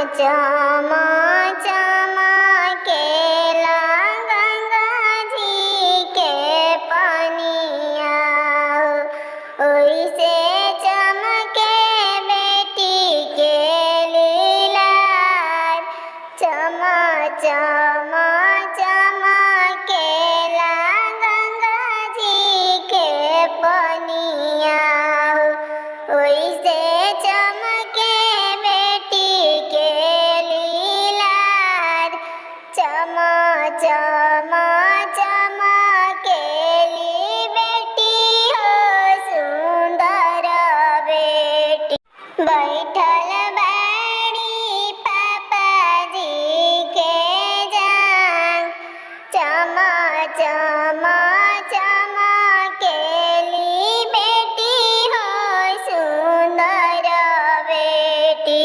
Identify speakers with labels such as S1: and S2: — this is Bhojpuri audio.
S1: चमा चमकेला गंगा जी के पनिया ओइसे चमके बेटी के लीलार चमा चमा चमकेला गंगा जी के पनिया ओइसे चमके बेटी के लीलार चमा चमा चमकेली बेटी हो सुंदर बेटी बैठल बाड़ी पापा जी के जांग चमा चमा चमकेली बेटी हो सुंदर बेटी